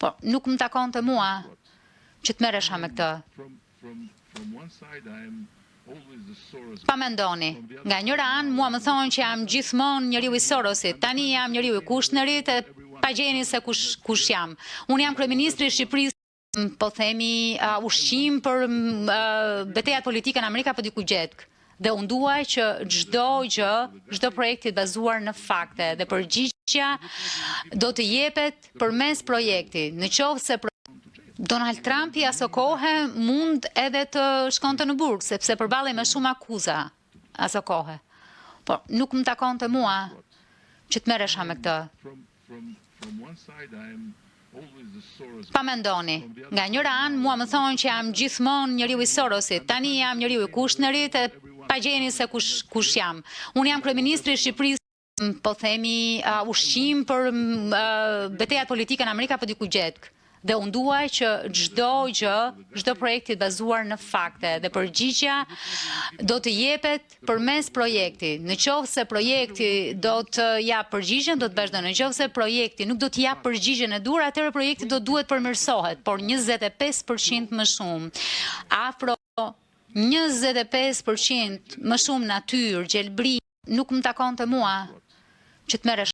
Po, nuk më takon të mua që të merresha me këtë. Pa mendoni, nga njëra anë mua më thonë që jam gjithmonë njeriu i Sorosit, tani jam njeriu i Kushnerit e pa gjeni se kush jam. Unë jam kryeministri i Shqipërisë, po themi ushqim për betejat politike në Amerika për diku gjetkë. Dhe unë duaj që çdo projekt i bazuar në fakte dhe përgjigjja do të jepet përmes projektit. Në qoftë se Donald Trumpi aso kohë mund edhe të shkonte në burg, sepse përballej me shumë akuza aso kohë. Po, nuk më takon të mua që të merresha me këtë. Pa mendoni, nga njëra anë mua më thonë që jam gjithmonë njeriu i Sorosit, tani jam njeriu i Kushnerit e pa gjeni se kush jam. Unë jam kryeministri i Shqipërisë, po themi ushqim për betejat politike në Amerika për diku gjetkë. Dhe unë duaj që çdo projekt i bazuar në fakte dhe përgjigjja do të jepet përmes projektit. Në qoftë se projekti do të jap përgjigjen, do të vazhdojë. Në qoftë se projekti nuk do të jap përgjigjen e dur, atëherë projekti do duhet përmirësohet, por 25% më shumë. Afro 25% më shumë natyrë, gjelbri, nuk më takon të mua që të merresh